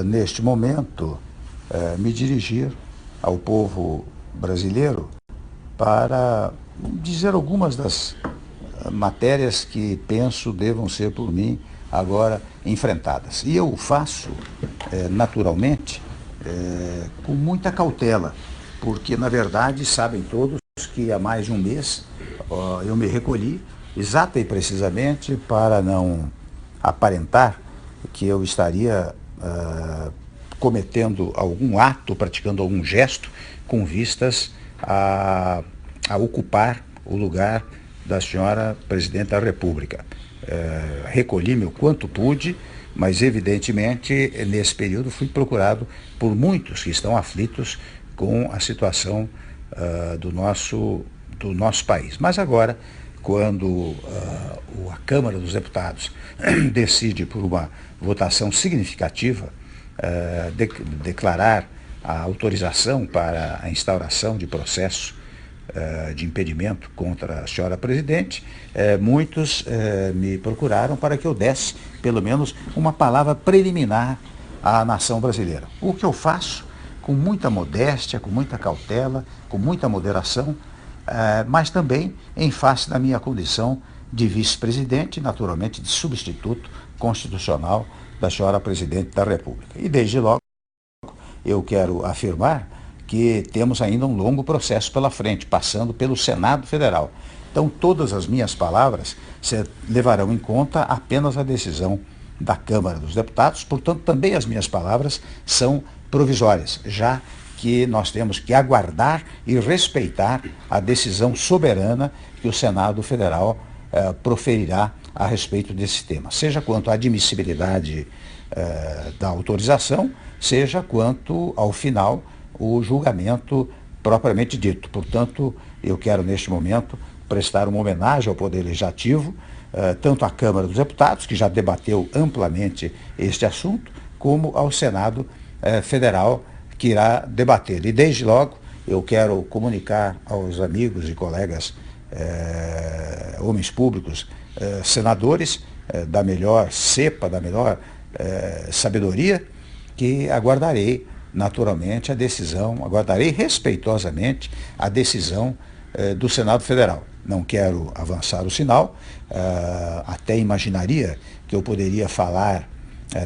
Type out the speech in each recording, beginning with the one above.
neste momento, me dirigir ao povo brasileiro para dizer algumas das matérias que penso devam ser por mim agora enfrentadas. E eu o faço, naturalmente, com muita cautela, porque, na verdade, sabem todos que há mais de um mês eu me recolhi exata e precisamente para não aparentar que eu estaria cometendo algum ato, praticando algum gesto com vistas a ocupar o lugar da senhora Presidente da República. Recolhi-me o quanto pude, mas evidentemente nesse período fui procurado por muitos que estão aflitos com a situação do nosso país. Mas agora, quando a Câmara dos Deputados decide por uma votação significativa declarar a autorização para a instauração de processo de impedimento contra a senhora Presidente, muitos me procuraram para que eu desse, pelo menos, uma palavra preliminar à nação brasileira. O que eu faço com muita modéstia, com muita cautela, com muita moderação, mas também em face da minha condição de vice-presidente, naturalmente de substituto constitucional da senhora Presidente da República. E desde logo eu quero afirmar que temos ainda um longo processo pela frente, passando pelo Senado Federal. Então todas as minhas palavras levarão em conta apenas a decisão da Câmara dos Deputados, portanto também as minhas palavras são provisórias, já que nós temos que aguardar e respeitar a decisão soberana que o Senado Federal proferirá a respeito desse tema, seja quanto à admissibilidade da autorização, seja quanto ao final o julgamento propriamente dito. Portanto, eu quero neste momento prestar uma homenagem ao Poder Legislativo, tanto à Câmara dos Deputados, que já debateu amplamente este assunto, como ao Senado Federal, que irá debater. E desde logo eu quero comunicar aos amigos e colegas homens públicos, senadores da melhor cepa, da melhor sabedoria, que aguardarei naturalmente a decisão, aguardarei respeitosamente a decisão do Senado Federal. Não quero avançar o sinal, até imaginaria que eu poderia falar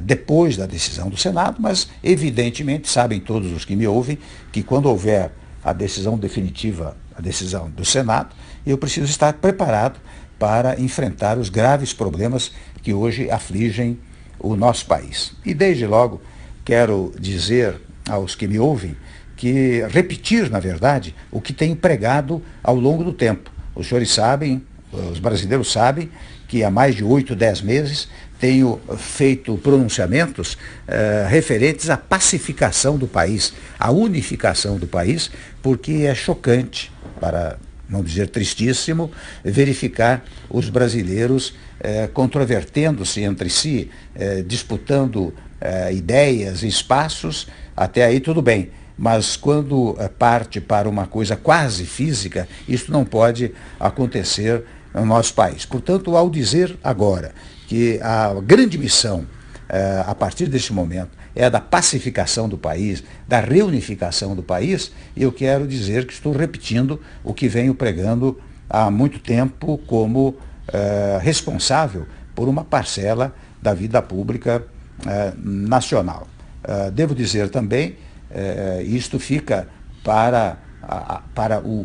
depois da decisão do Senado, mas evidentemente sabem todos os que me ouvem que quando houver a decisão definitiva, a decisão do Senado, eu preciso estar preparado para enfrentar os graves problemas que hoje afligem o nosso país. E desde logo quero dizer aos que me ouvem que repetir, na verdade, o que tenho pregado ao longo do tempo. Os senhores sabem, os brasileiros sabem, que há mais de 8, 10 meses tenho feito pronunciamentos referentes à pacificação do país, à unificação do país, porque é chocante, para não dizer tristíssimo, verificar os brasileiros controvertendo-se entre si, disputando ideias e espaços. Até aí tudo bem, mas quando parte para uma coisa quase física, isso não pode acontecer no nosso país. Portanto, ao dizer agora que a grande missão, a partir deste momento, é a da pacificação do país, da reunificação do país, eu quero dizer que estou repetindo o que venho pregando há muito tempo como responsável por uma parcela da vida pública nacional. Devo dizer também, isto fica para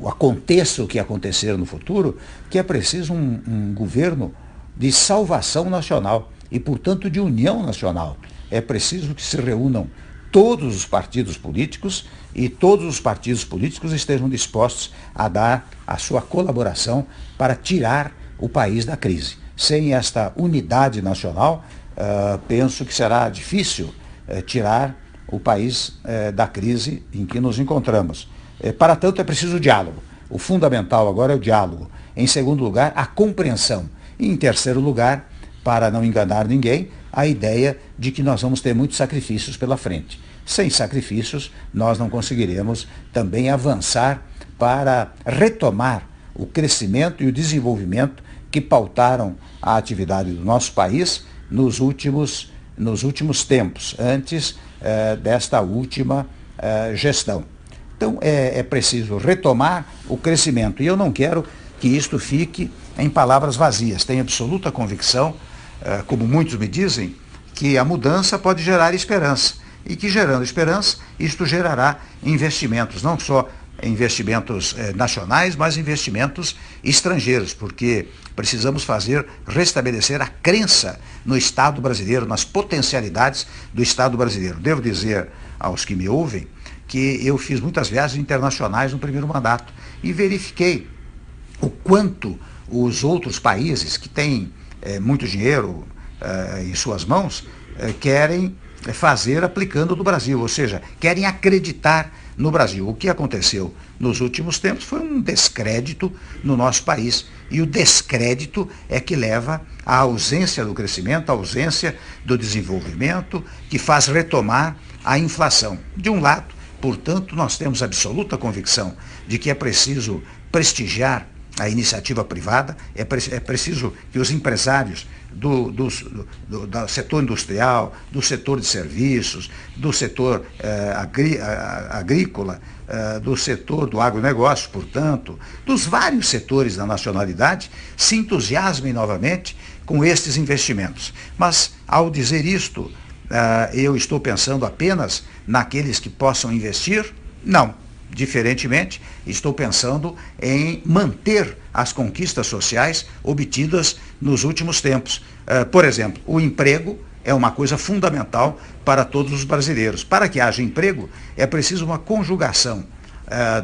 aconteça o que acontecer no futuro, que é preciso um governo de salvação nacional e, portanto, de união nacional. É preciso que se reúnam todos os partidos políticos e todos os partidos políticos estejam dispostos a dar a sua colaboração para tirar o país da crise. Sem esta unidade nacional, penso que será difícil tirar o país da crise em que nos encontramos. Para tanto, é preciso o diálogo. O fundamental agora é o diálogo. Em segundo lugar, a compreensão. E em terceiro lugar, para não enganar ninguém, a ideia de que nós vamos ter muitos sacrifícios pela frente. Sem sacrifícios, nós não conseguiremos também avançar para retomar o crescimento e o desenvolvimento que pautaram a atividade do nosso país nos últimos tempos. Antes, desta última gestão. Então, é preciso retomar o crescimento. E eu não quero que isto fique em palavras vazias. Tenho absoluta convicção, como muitos me dizem, que a mudança pode gerar esperança. E que, gerando esperança, isto gerará investimentos, não só investimentos nacionais, mas investimentos estrangeiros, porque precisamos restabelecer a crença no Estado brasileiro, nas potencialidades do Estado brasileiro. Devo dizer aos que me ouvem que eu fiz muitas viagens internacionais no primeiro mandato e verifiquei o quanto os outros países que têm muito dinheiro em suas mãos querem fazer aplicando no Brasil, ou seja, querem acreditar no Brasil. O que aconteceu nos últimos tempos foi um descrédito no nosso país. E o descrédito é que leva à ausência do crescimento, à ausência do desenvolvimento, que faz retomar a inflação. De um lado, portanto, nós temos absoluta convicção de que é preciso prestigiar a iniciativa privada, é preciso que os empresários do setor industrial, do setor de serviços, do setor agrícola, do setor do agronegócio, portanto, dos vários setores da nacionalidade, se entusiasmem novamente com estes investimentos. Mas, ao dizer isto, eu estou pensando apenas naqueles que possam investir? Não. Diferentemente, estou pensando em manter as conquistas sociais obtidas nos últimos tempos. Por exemplo, o emprego é uma coisa fundamental para todos os brasileiros. Para que haja emprego, é preciso uma conjugação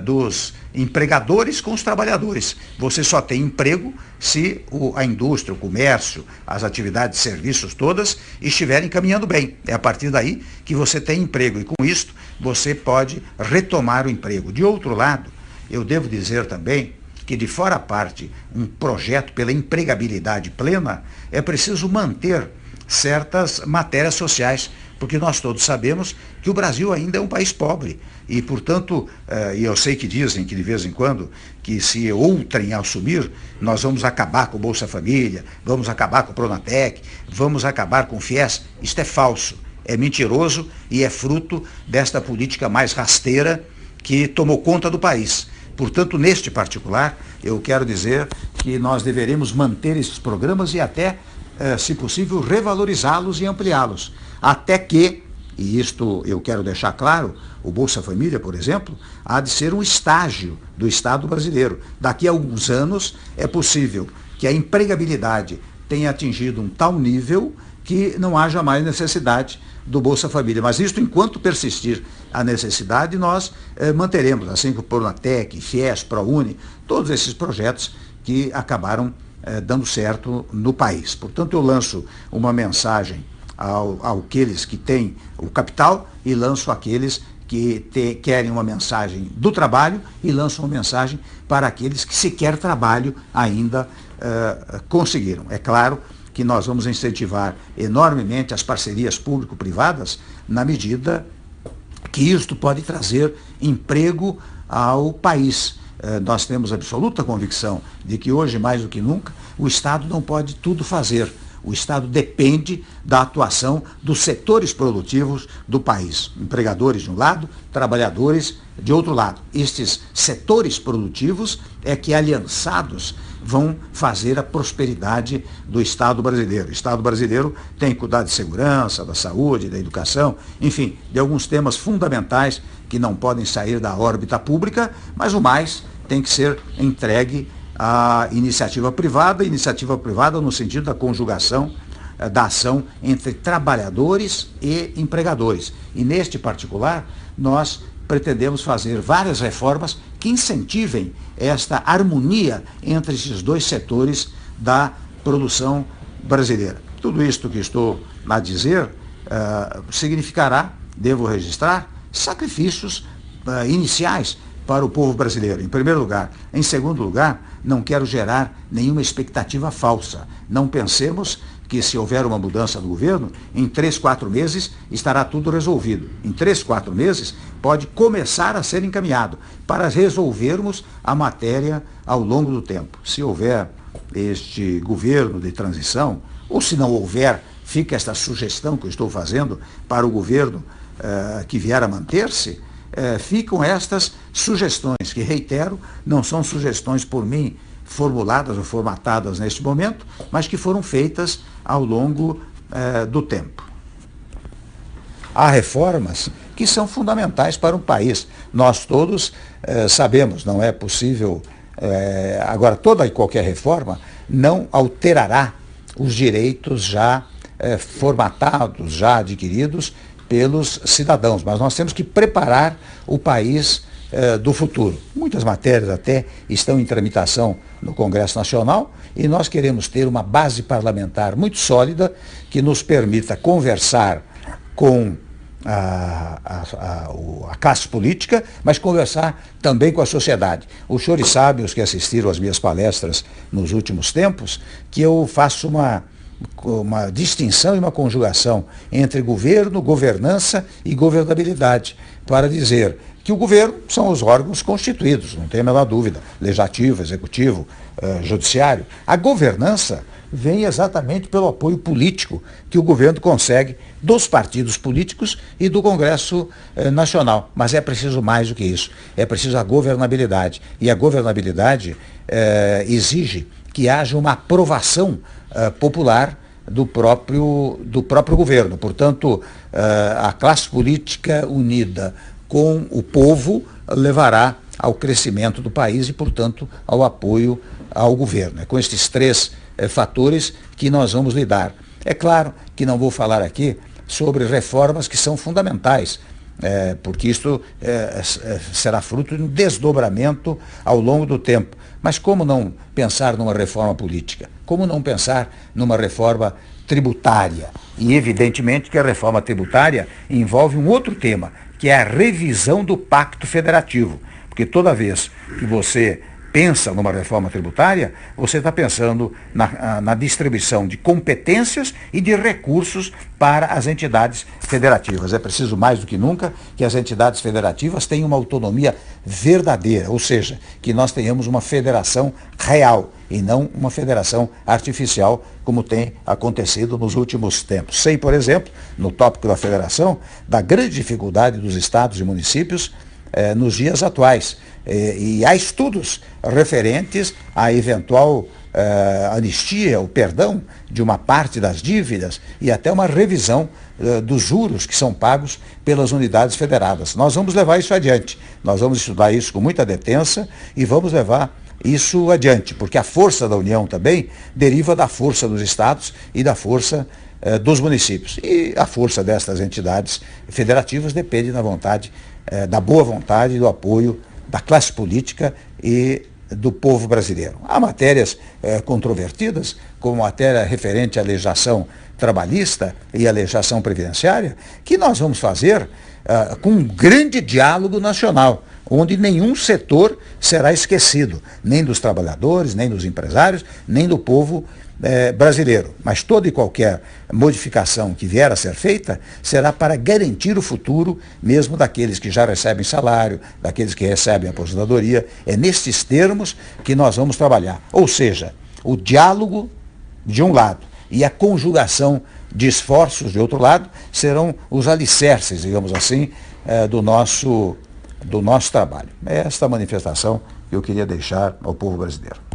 dos empregadores com os trabalhadores. Você só tem emprego se a indústria, o comércio, as atividades de serviços todas estiverem caminhando bem. É a partir daí que você tem emprego e com isto você pode retomar o emprego. De outro lado, eu devo dizer também que de fora a parte um projeto pela empregabilidade plena, é preciso manter certas matérias sociais, porque nós todos sabemos que o Brasil ainda é um país pobre e, portanto, e eu sei que dizem que de vez em quando, que se outrem assumir, nós vamos acabar com o Bolsa Família, vamos acabar com o Pronatec, vamos acabar com o FIES. Isto é falso, é mentiroso e é fruto desta política mais rasteira que tomou conta do país. Portanto, neste particular, eu quero dizer que nós deveremos manter esses programas e até, se possível, revalorizá-los e ampliá-los. Até que, e isto eu quero deixar claro, o Bolsa Família, por exemplo, há de ser um estágio do Estado brasileiro. Daqui a alguns anos é possível que a empregabilidade tenha atingido um tal nível que não haja mais necessidade do Bolsa Família. Mas isto, enquanto persistir a necessidade, nós manteremos, assim como o Pronatec, FIES, ProUni, todos esses projetos que acabaram dando certo no país. Portanto, eu lanço uma mensagem àqueles que têm o capital e lanço àqueles que querem uma mensagem do trabalho e lanço uma mensagem para aqueles que sequer trabalho ainda conseguiram. É claro que nós vamos incentivar enormemente as parcerias público-privadas na medida que isto pode trazer emprego ao país. Nós temos absoluta convicção de que hoje, mais do que nunca, o Estado não pode tudo fazer. O Estado depende da atuação dos setores produtivos do país. Empregadores de um lado, trabalhadores de outro lado. Estes setores produtivos é que, aliançados, vão fazer a prosperidade do Estado brasileiro. O Estado brasileiro tem que cuidar de segurança, da saúde, da educação, enfim, de alguns temas fundamentais que não podem sair da órbita pública, mas o mais tem que ser entregue à iniciativa privada no sentido da conjugação da ação entre trabalhadores e empregadores. E neste particular, nós pretendemos fazer várias reformas que incentivem esta harmonia entre esses dois setores da produção brasileira. Tudo isto que estou a dizer significará, devo registrar, sacrifícios iniciais para o povo brasileiro, em primeiro lugar. Em segundo lugar, não quero gerar nenhuma expectativa falsa. Não pensemos que, se houver uma mudança do governo, em 3, 4 meses estará tudo resolvido. Em 3, 4 meses pode começar a ser encaminhado para resolvermos a matéria ao longo do tempo. Se houver este governo de transição, ou se não houver, fica esta sugestão que eu estou fazendo para o governo que vier a manter-se, ficam estas sugestões, que, reitero, não são sugestões por mim formuladas ou formatadas neste momento, mas que foram feitas ao longo do tempo. Há reformas que são fundamentais para um país. Nós todos sabemos, não é possível. Agora, toda e qualquer reforma não alterará os direitos já formatados, já adquiridos pelos cidadãos, mas nós temos que preparar o país do futuro. Muitas matérias até estão em tramitação no Congresso Nacional e nós queremos ter uma base parlamentar muito sólida que nos permita conversar com a classe política, mas conversar também com a sociedade. Os senhores sabem, os que assistiram às minhas palestras nos últimos tempos, que eu faço uma distinção e uma conjugação entre governo, governança e governabilidade, para dizer que o governo são os órgãos constituídos, não tem a menor dúvida, legislativo, executivo, judiciário. A governança vem exatamente pelo apoio político que o governo consegue dos partidos políticos e do Congresso Nacional. Mas é preciso mais do que isso, é preciso a governabilidade. E a governabilidade exige que haja uma aprovação popular do próprio governo. Portanto, a classe política unida com o povo levará ao crescimento do país e, portanto, ao apoio ao governo. É com estes três fatores que nós vamos lidar. É claro que não vou falar aqui sobre reformas que são fundamentais, porque isto será fruto de um desdobramento ao longo do tempo. Mas como não pensar numa reforma política? Como não pensar numa reforma tributária? E evidentemente que a reforma tributária envolve um outro tema, que é a revisão do Pacto Federativo. Porque toda vez que você pensa numa reforma tributária, você está pensando na distribuição de competências e de recursos para as entidades federativas. É preciso mais do que nunca que as entidades federativas tenham uma autonomia verdadeira, ou seja, que nós tenhamos uma federação real e não uma federação artificial, como tem acontecido nos últimos tempos. Sei, por exemplo, no tópico da federação, da grande dificuldade dos estados e municípios nos dias atuais. E há estudos referentes à eventual anistia, o perdão de uma parte das dívidas e até uma revisão dos juros que são pagos pelas unidades federadas. Nós vamos levar isso adiante, nós vamos estudar isso com muita detença e vamos levar isso adiante, porque a força da União também deriva da força dos estados e da força dos municípios. E a força destas entidades federativas depende da boa vontade e do apoio da classe política e do povo brasileiro. Há matérias controvertidas, como a matéria referente à legislação trabalhista e à legislação previdenciária, que nós vamos fazer com um grande diálogo nacional, onde nenhum setor será esquecido, nem dos trabalhadores, nem dos empresários, nem do povo brasileiro. Mas toda e qualquer modificação que vier a ser feita será para garantir o futuro mesmo daqueles que já recebem salário, daqueles que recebem aposentadoria. É nestes termos que nós vamos trabalhar. Ou seja, o diálogo de um lado e a conjugação de esforços de outro lado serão os alicerces, digamos assim, do nosso trabalho. É esta manifestação que eu queria deixar ao povo brasileiro.